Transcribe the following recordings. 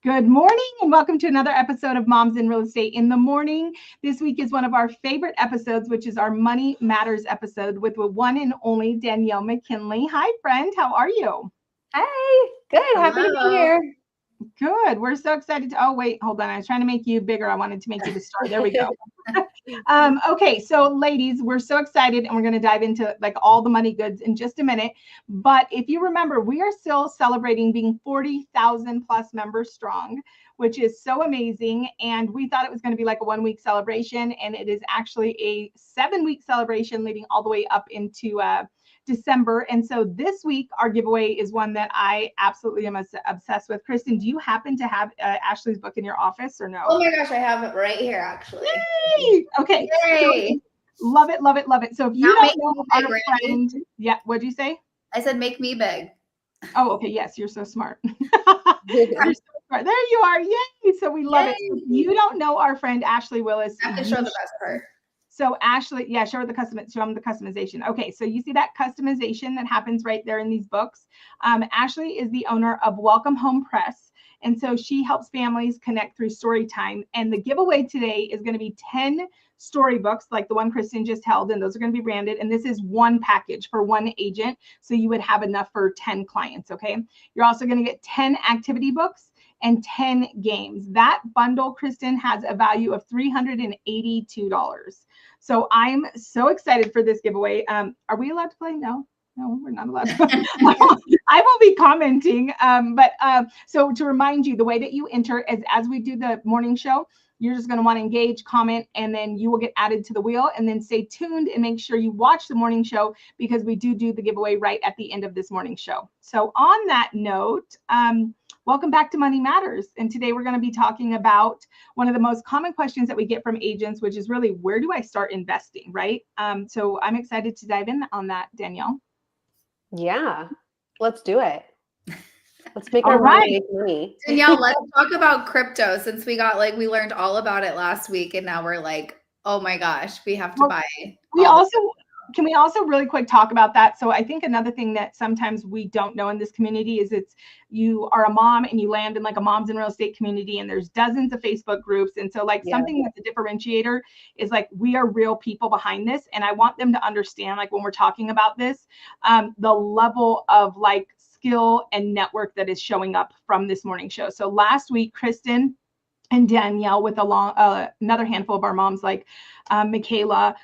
Good morning and welcome to another episode of Moms in Real Estate in the Morning. This week is one of our favorite episodes, which is our Money Matters episode with the one and only Danielle McKinley. Hi, friend. How are you? Hey, good. Happy to be here. Good. We're so excited to, oh, wait, hold on. I was trying to make you bigger. I wanted to make you the star. There we go. Okay. So ladies, we're so excited and we're going to dive into like all the money goods in just a minute. But if you remember, we are still celebrating being 40,000 plus members strong, which is so amazing. And we thought it was going to be like a 1 week celebration, and it is actually a 7 week celebration leading all the way up into December. And so this week, our giveaway is one that I absolutely am obsessed with. Kristen, do you happen to have Ashley's book in your office or no? Oh my gosh, I have it right here, actually. Yay! Okay. Yay! So, love it, love it, love it. So if you don't know our friend, yeah, what'd you say? I said, make me big. Oh, okay. Yes, you're so smart. You're so smart. There you are. Yay! So we love it. So if you don't know our friend Ashley Willis, I have to show the best part. So Ashley, yeah, show them the customization. Okay, so you see that customization that happens right there in these books. Ashley is the owner of Welcome Home Press. And so she helps families connect through Storytime. And the giveaway today is going to be 10 storybooks like the one Kristen just held. And those are going to be branded. And this is one package for one agent. So you would have enough for 10 clients, okay? You're also going to get 10 activity books and 10 games. That bundle, Kristen, has a value of $382. So I'm so excited for this giveaway. Are we allowed to play? No, we're not allowed to. I will be commenting. So to remind you, the way that you enter is as we do the morning show, you're just going to want to engage, comment, and then you will get added to the wheel. And then stay tuned and make sure you watch the morning show because we do the giveaway right at the end of this morning show. So on that note, welcome back to Money Matters. And today we're going to be talking about one of the most common questions that we get from agents, which is really, where do I start investing, right? So I'm excited to dive in on that, Danielle. Yeah, let's do it. Let's make our money. Danielle, let's talk about crypto since we learned all about it last week. And now we're like, oh my gosh, we have to buy. Can we also really quick talk about that? So I think another thing that sometimes we don't know in this community is you are a mom and you land in like a moms in real estate community and there's dozens of Facebook groups. And so something that's a differentiator is like, we are real people behind this. And I want them to understand, like when we're talking about this, the level of like skill and network that is showing up from this morning show. So last week, Kristen and Danielle with another handful of our moms like Michaela,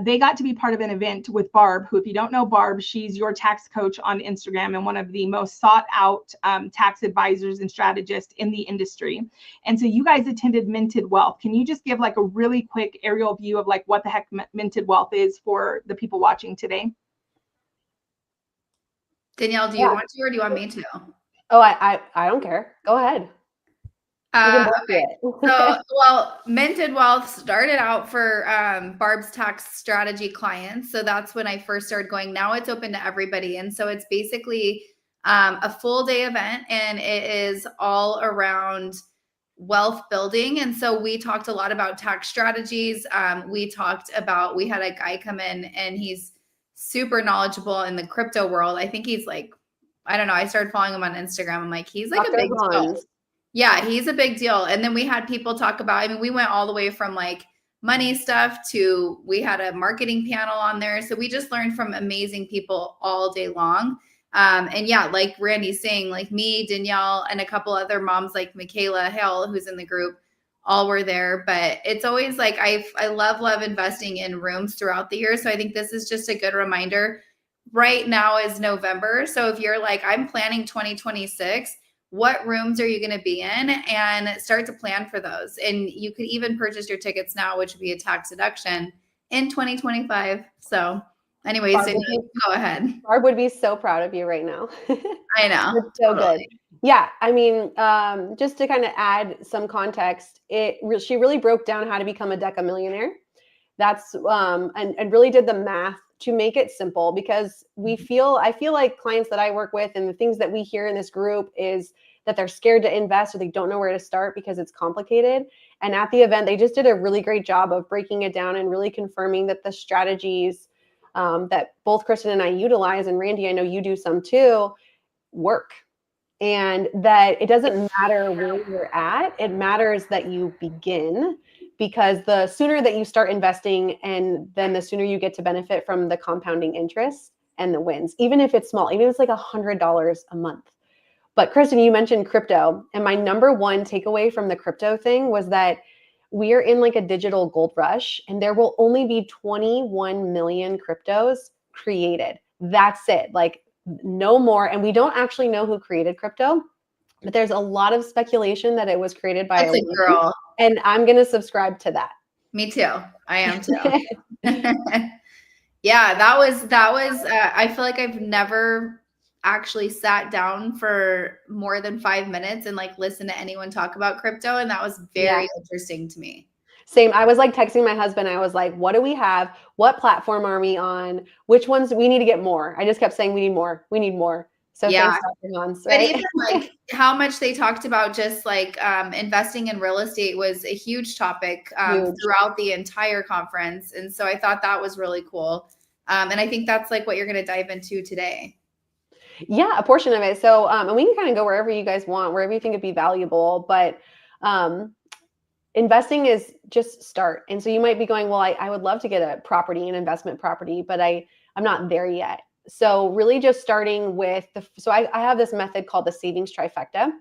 they got to be part of an event with Barb, who, if you don't know Barb, she's your tax coach on Instagram and one of the most sought out tax advisors and strategists in the industry. And so you guys attended Minted Wealth. Can you just give like a really quick aerial view of like what the heck Minted Wealth is for the people watching today? Danielle, do you want to or do you want me to? Oh, I don't care. Go ahead. Okay. So, Minted Wealth started out for Barb's tax strategy clients. So that's when I first started going. Now it's open to everybody. And so it's basically a full day event and it is all around wealth building. And so we talked a lot about tax strategies. We had a guy come in and he's super knowledgeable in the crypto world. I think he's like, I don't know. I started following him on Instagram. I'm like, he's like a big deal. Yeah, he's a big deal. And then we had people talk about, we went all the way from like money stuff to, we had a marketing panel on there. So we just learned from amazing people all day long. And yeah, like Randy's saying, like me, Danielle, and a couple other moms like Michaela Hill, who's in the group, all were there. But it's always like, I love investing in rooms throughout the year. So I think this is just a good reminder. Right now is November. So if you're like, I'm planning 2026, what rooms are you going to be in, and start to plan for those. And you could even purchase your tickets now, which would be a tax deduction in 2025. So anyways, go ahead. Barb would be so proud of you right now. I know. It's so totally good. Yeah. Just to kind of add some context, she really broke down how to become a Deca millionaire. That's, and really did the math to make it simple, because I feel like clients that I work with and the things that we hear in this group is that they're scared to invest or they don't know where to start because it's complicated. And at the event, they just did a really great job of breaking it down and really confirming that the strategies that both Kristen and I utilize, and Randy, I know you do some too, work. and that it doesn't matter where you're at. It matters that you begin, because the sooner that you start investing, and then the sooner you get to benefit from the compounding interest and the wins, even if it's small, even if it's like $100 a month. But Kristen, you mentioned crypto, and my number one takeaway from the crypto thing was that we are in like a digital gold rush, and there will only be 21 million cryptos created. That's it. Like, no more. And we don't actually know who created crypto, but there's a lot of speculation that it was created by That's a girl. And I'm going to subscribe to that. Me too. I am too. Yeah, that was, I feel like I've never actually sat down for more than 5 minutes and like listened to anyone talk about crypto. And that was very interesting to me. Same. I was like texting my husband. I was like, what do we have? What platform are we on? Which ones we need to get more? I just kept saying, we need more. We need more. So yeah. Thanks, Hans, right? But even like how much they talked about just like investing in real estate was a huge topic throughout the entire conference. And so I thought that was really cool. And I think that's like what you're going to dive into today. Yeah, a portion of it. So, and we can kind of go wherever you guys want, wherever you think it'd be valuable, but investing is just start. And so you might be going, well, I would love to get a property, an investment property, but I'm not there yet. So really just starting with I have this method called the savings trifecta,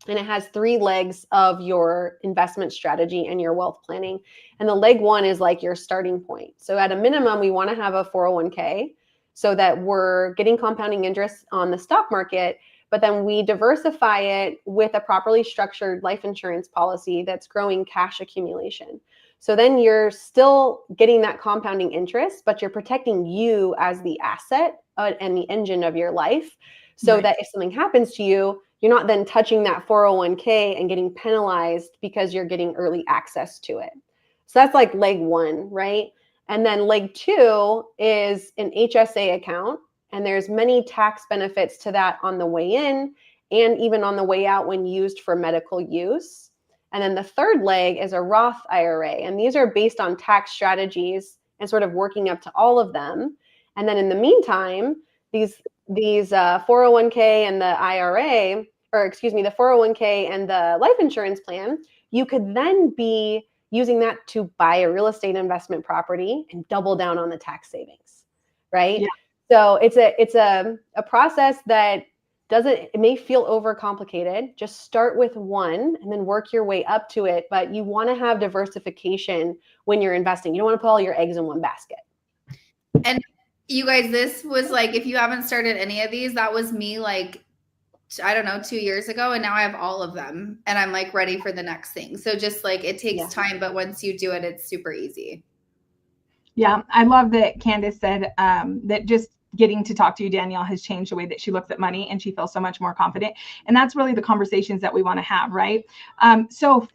and it has 3 legs of your investment strategy and your wealth planning. And the leg 1 is like your starting point. So at a minimum, we want to have a 401k so that we're getting compounding interest on the stock market, but then we diversify it with a properly structured life insurance policy that's growing cash accumulation. So then you're still getting that compounding interest, but you're protecting you as the asset and the engine of your life, so that if something happens to you, you're not then touching that 401k and getting penalized because you're getting early access to it. So that's like leg 1, right? And then leg 2 is an HSA account. And there's many tax benefits to that on the way in and even on the way out when used for medical use. And then the third leg is a Roth IRA. And these are based on tax strategies and sort of working up to all of them. And then in the meantime, these 401k and the IRA, or excuse me, the 401k and the life insurance plan, you could then be using that to buy a real estate investment property and double down on the tax savings, right? Yeah. So it's a process that it may feel overcomplicated. Just start with one and then work your way up to it. But you want to have diversification when you're investing. You don't want to put all your eggs in one basket. And you guys, this was like, if you haven't started any of these, that was me like, I don't know, 2 years ago. And now I have all of them and I'm like ready for the next thing. So just like, it takes time, but once you do it, it's super easy. Yeah. I love that Candace said that just getting to talk to you, Danielle, has changed the way that she looks at money and she feels so much more confident. And that's really the conversations that we want to have, right? So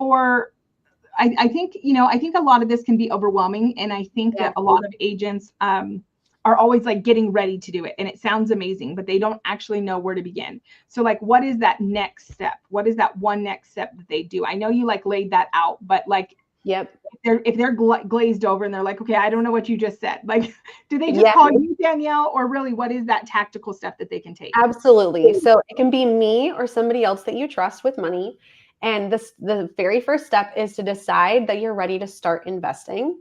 I think a lot of this can be overwhelming. And I think that a lot of agents are always like getting ready to do it. And it sounds amazing, but they don't actually know where to begin. So like, what is that next step? What is that one next step that they do? I know you like laid that out, but like, if they're glazed over and they're like, okay, I don't know what you just said. Like, do they just call you, Danielle, or really what is that tactical step that they can take? Absolutely. So it can be me or somebody else that you trust with money. And the very first step is to decide that you're ready to start investing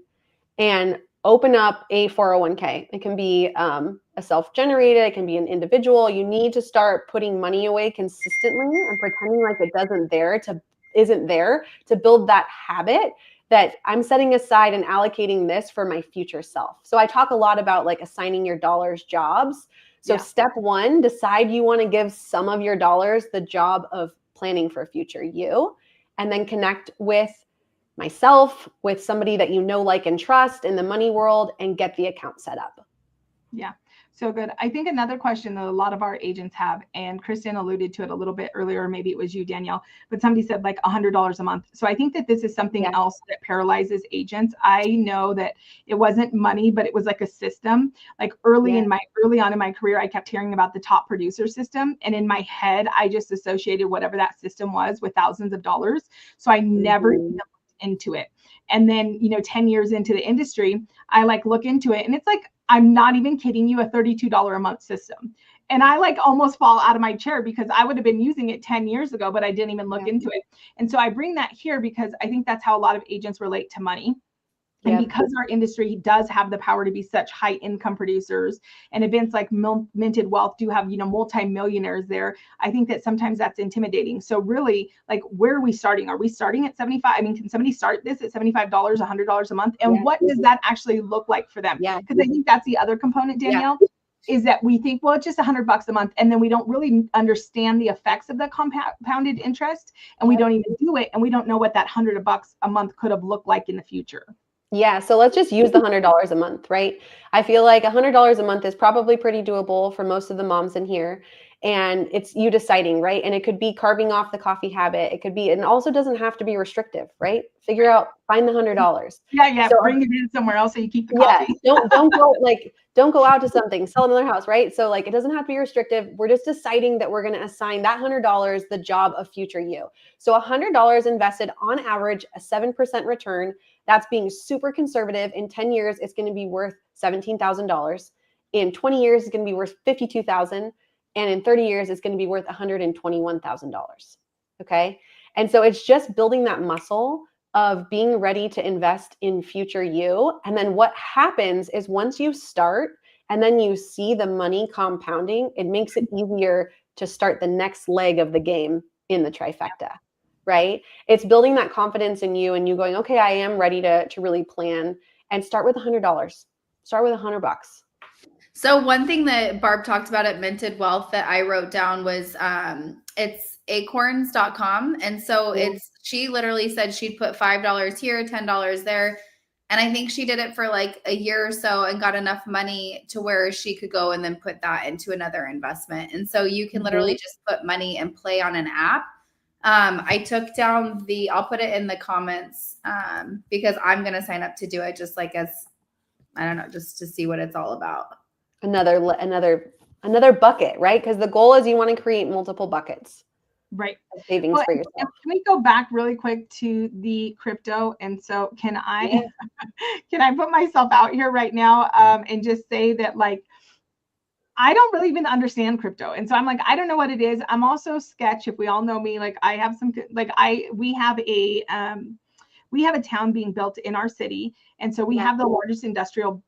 and open up a 401k. It can be a self-generated, it can be an individual. You need to start putting money away consistently and pretending like it isn't there to build that habit that I'm setting aside and allocating this for my future self. So I talk a lot about like assigning your dollars jobs. So step 1, decide you want to give some of your dollars the job of planning for future you, and then connect with myself, with somebody that you know, like, and trust in the money world, and get the account set up. Yeah. So good. I think another question that a lot of our agents have, and Kristen alluded to it a little bit earlier, maybe it was you, Danielle, but somebody said like $100 a month. So I think that this is something else that paralyzes agents. I know that it wasn't money, but it was like a system. Like early on in my career, I kept hearing about the top producer system. And in my head, I just associated whatever that system was with thousands of dollars. So I never even looked into it. And then, 10 years into the industry, I like look into it and it's like, I'm not even kidding you, a $32 a month system. And I like almost fall out of my chair because I would have been using it 10 years ago, but I didn't even look into it. And so I bring that here because I think that's how a lot of agents relate to money. And because our industry does have the power to be such high income producers, and events like Minted Wealth do have, multi-millionaires there, I think that sometimes that's intimidating. So really, like, where are we starting? Are we starting at 75? I mean, can somebody start this at $75, $100 a month? And what does that actually look like for them? Because I think that's the other component, Danielle, is that we think, well, it's just $100 a month. And then we don't really understand the effects of the compounded interest, and we don't even do it. And we don't know what that $100 a month could have looked like in the future. Yeah, so let's just use the $100 a month, right? I feel like $100 a month is probably pretty doable for most of the moms in here. And it's you deciding, right? And it could be carving off the coffee habit. It could be, and also doesn't have to be restrictive, right? Figure out, find the $100. Yeah. So, bring it in somewhere else so you keep the coffee. Don't go out to something, sell another house, right? So like, it doesn't have to be restrictive. We're just deciding that we're going to assign that $100 the job of future you. So $100 invested on average, a 7% return. That's being super conservative. In 10 years, it's going to be worth $17,000. In 20 years, it's going to be worth $52,000. And in 30 years, it's going to be worth $121,000. Okay. And so it's just building that muscle of being ready to invest in future you. And then what happens is once you start and then you see the money compounding, it makes it easier to start the next leg of the game in the trifecta, right? It's building that confidence in you and you going, okay, I am ready to really plan, and start with $100. Start with $100. So one thing that Barb talked about at Minted Wealth that I wrote down was it's acorns.com. And so she literally said she'd put $5 here, $10 there. And I think she did it for like a year or so and got enough money to where she could go and then put that into another investment. And so you can literally just put money and play on an app. I took down I'll put it in the comments because I'm going to sign up to do it just like I don't know, just to see what it's all about. Another bucket, right? Because the goal is you want to create multiple buckets. Right. Savings for yourself. Can we go back really quick to the crypto? And so can I put myself out here right now and just say that, like, I don't really even understand crypto. And so I'm like, I don't know what it is. I'm also sketch. If we all know me, like I have some, like we have a town being built in our city. And so we have the largest industrial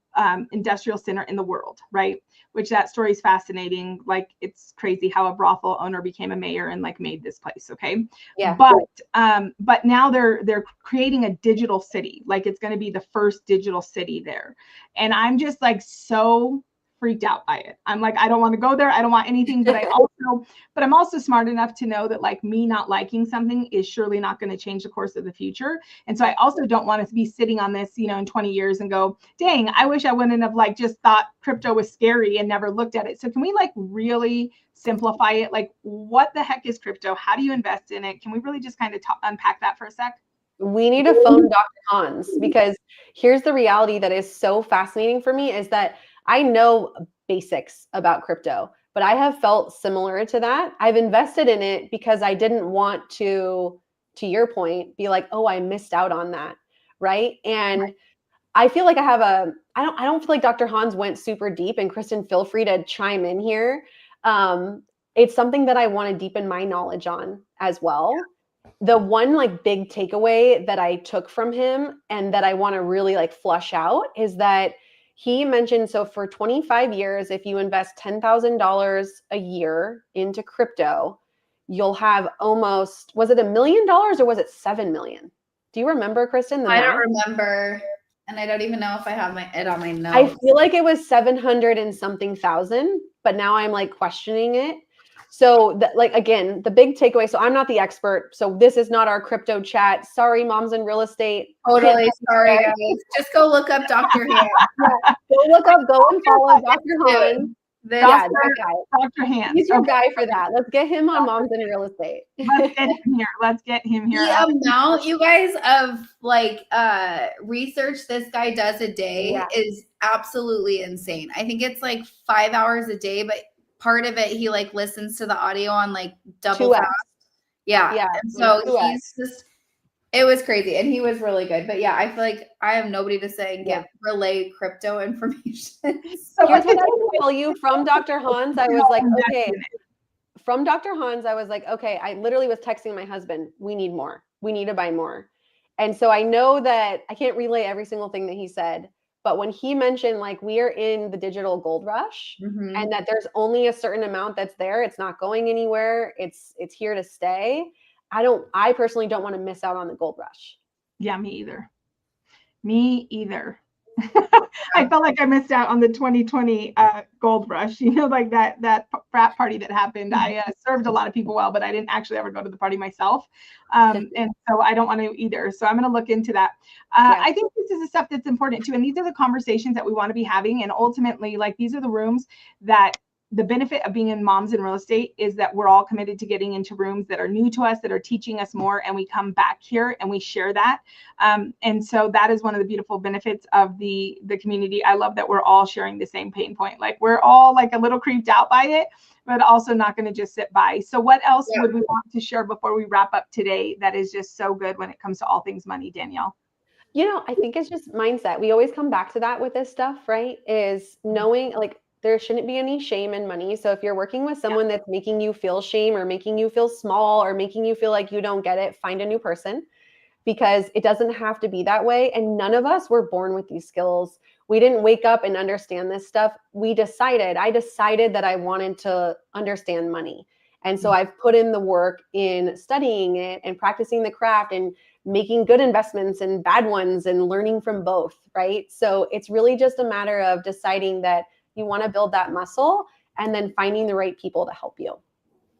center in the world, right? Which that story is fascinating. Like, it's crazy how a brothel owner became a mayor and like made this place. Okay. Yeah. But now they're creating a digital city. Like, it's going to be the first digital city there. And I'm just like, so freaked out by it. I'm like, I don't want to go there. I don't want anything, but I'm also smart enough to know that, like, me not liking something is surely not going to change the course of the future. And so I also don't want to be sitting on this, in 20 years and go, dang, I wish I wouldn't have like just thought crypto was scary and never looked at it. So can we like really simplify it? Like, what the heck is crypto? How do you invest in it? Can we really just kind of unpack that for a sec? We need to phone Dr. Hans, because here's the reality that is so fascinating for me is that I know basics about crypto, but I have felt similar to that. I've invested in it because I didn't want to your point, be like, oh, I missed out on that. Right. And I feel like I don't feel like Dr. Hans went super deep, and Kristen, feel free to chime in here. It's something that I want to deepen my knowledge on as well. The one like big takeaway that I took from him and that I want to really like flush out is that he mentioned, so for 25 years, if you invest $10,000 a year into crypto, you'll have almost, was it $1 million or was it 7 million? Do you remember, Kristen? I don't remember. And I don't even know if I have it on my notes. I feel like it was 700 and something thousand, but now I'm like questioning it. So again, the big takeaway, so I'm not the expert. So this is not our crypto chat. Sorry, moms in real estate. Totally sorry, guys. Just go look up Dr. Hans. Go and follow Dr. Hans. Dr. Hans. He's your guy for that. Let's get him on Moms in Real Estate. Let's get him here. The amount you guys of like research this guy does a day is absolutely insane. I think it's like 5 hours a day, but part of it he like listens to the audio on like double fast. Yeah. And so It was crazy, and he was really good. But yeah, I feel like I have nobody to say and relay crypto information. So here's what I will tell you from Dr. Hans. I was like, okay. From Dr. Hans, I was like, okay. I literally was texting my husband. We need more. We need to buy more. And so I know that I can't relay every single thing that he said, but when he mentioned like we are in the digital gold rush and that there's only a certain amount that's there, it's not going anywhere. It's here to stay. I personally don't want to miss out on the gold rush. Yeah, me either. Me either. I felt like I missed out on the 2020 gold rush, like that frat party that happened. I served a lot of people well, but I didn't actually ever go to the party myself. And so I don't want to either. So I'm going to look into that. I think this is the stuff that's important too. And these are the conversations that we want to be having. And ultimately, like, these are the rooms that the benefit of being in Moms in Real Estate is that we're all committed to getting into rooms that are new to us, that are teaching us more, and we come back here and we share that. And so that is one of the beautiful benefits of the community. I love that we're all sharing the same pain point. Like, we're all like a little creeped out by it, but also not going to just sit by. So what else would we want to share before we wrap up today that is just so good when it comes to all things money, Danielle? I think it's just mindset. We always come back to that with this stuff, right? Is knowing, like, there shouldn't be any shame in money. So if you're working with someone that's making you feel shame or making you feel small or making you feel like you don't get it, find a new person, because it doesn't have to be that way. And none of us were born with these skills. We didn't wake up and understand this stuff. I decided that I wanted to understand money. And so I've put in the work in studying it and practicing the craft and making good investments and bad ones and learning from both, right? So it's really just a matter of deciding that you want to build that muscle and then finding the right people to help you.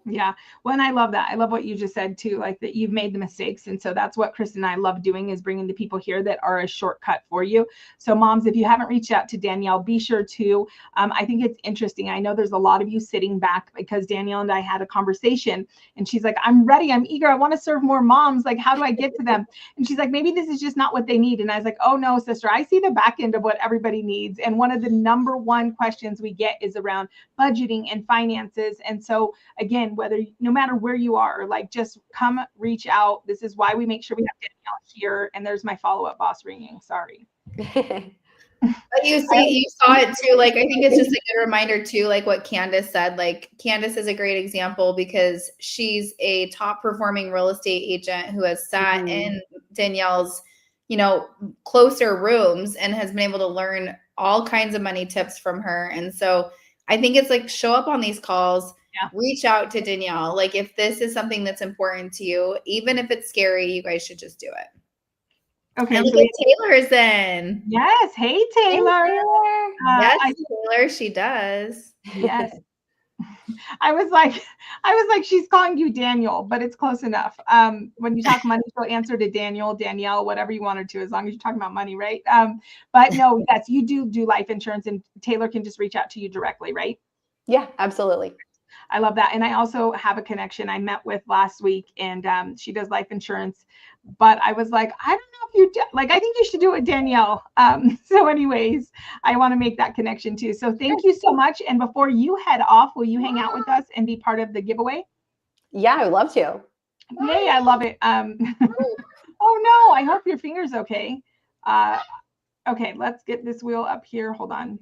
Yeah. Well, and I love that. I love what you just said too, like that you've made the mistakes. And so that's what Chris and I love doing, is bringing the people here that are a shortcut for you. So moms, if you haven't reached out to Danielle, be sure to. I think it's interesting. I know there's a lot of you sitting back because Danielle and I had a conversation and she's like, I'm ready. I'm eager. I want to serve more moms. Like, how do I get to them? And she's like, maybe this is just not what they need. And I was like, oh no, sister, I see the back end of what everybody needs. And one of the number one questions we get is around budgeting and finances. And so again, no matter where you are, like, just come reach out. This is why we make sure we have Danielle here. And there's my follow-up boss ringing. Sorry. But you saw it too. Like, I think it's just a good reminder too, like what Candace said. Like, Candace is a great example because she's a top performing real estate agent who has sat in Danielle's, closer rooms and has been able to learn all kinds of money tips from her. And so I think it's like, show up on these calls. Reach out to Danielle. Like, if this is something that's important to you, even if it's scary, you guys should just do it. Okay. And look at Taylor's in. Yes. Hey, Taylor. Yes, Taylor, she does. Yes. I was like, she's calling you Daniel, but it's close enough. When you talk money, she'll answer to Danielle, whatever you want her to, as long as you're talking about money, right? But no, yes, you do life insurance, and Taylor can just reach out to you directly, right? Yeah, absolutely. I love that. And I also have a connection I met with last week, and she does life insurance, but I was like, I don't know if you do, like, I think you should do it, Danielle. So anyways, I want to make that connection too. So thank you so much. And before you head off, will you hang out with us and be part of the giveaway? Yeah, I would love to. Yay, I love it. Oh no, I hope your finger's okay. Okay, let's get this wheel up here. Hold on.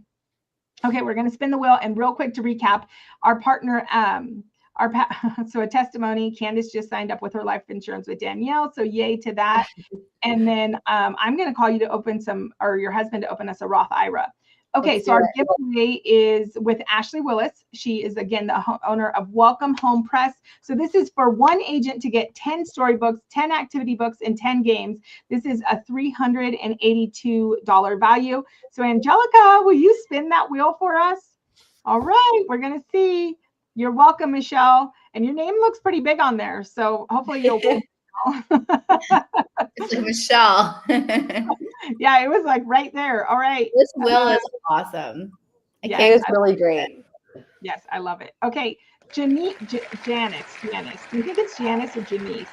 Okay, we're going to spin the wheel, and real quick to recap, our partner, so a testimony, Candace just signed up with her life insurance with Danielle, so yay to that. And then I'm going to call you to open or your husband to open us a Roth IRA. Okay, so our giveaway is with Ashley Willis. She is, again, the owner of Welcome Home Press. So this is for one agent to get 10 storybooks, 10 activity books, and 10 games. This is a $382 value. So Angelica, will you spin that wheel for us? All right, we're going to see. You're welcome, Michelle. And your name looks pretty big on there. So hopefully you'll win. It's like Michelle. Yeah, it was like right there. All right. This wheel is awesome. It was really great. Yes, I love it. Okay, Janice. Do you think it's Janice or Janice?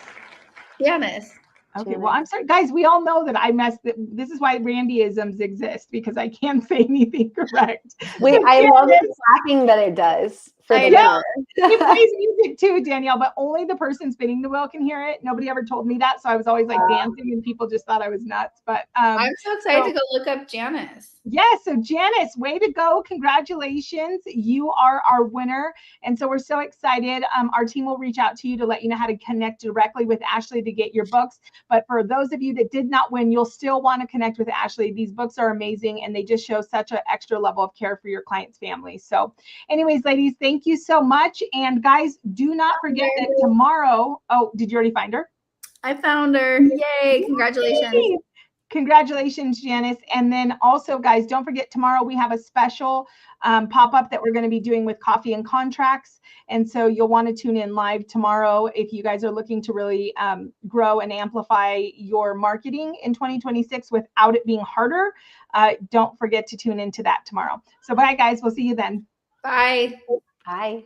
Janice. Okay, well, I'm sorry, guys. We all know that I messed it. This is why Randyisms exist, because I can't say anything correct. Wait, I love the clapping that it does for the Yeah. winner. It plays music too, Danielle, but only the person spinning the wheel can hear it. Nobody ever told me that. So I was always like dancing and people just thought I was nuts. But I'm so excited to go look up Janice. Yes. So Janice, way to go. Congratulations. You are our winner. And so we're so excited. Our team will reach out to you to let you know how to connect directly with Ashley to get your books. But for those of you that did not win, you'll still want to connect with Ashley. These books are amazing and they just show such an extra level of care for your clients' families. So anyways, ladies, thank you so much. And guys, do not forget that tomorrow, oh, did you already find her? I found her. Yay. Congratulations. Yay. Congratulations, Janice. And then also, guys, don't forget tomorrow we have a special pop-up that we're going to be doing with coffee and contracts. And so you'll want to tune in live tomorrow if you guys are looking to really grow and amplify your marketing in 2026 without it being harder. Don't forget to tune into that tomorrow. So bye, guys. We'll see you then. Bye. Bye.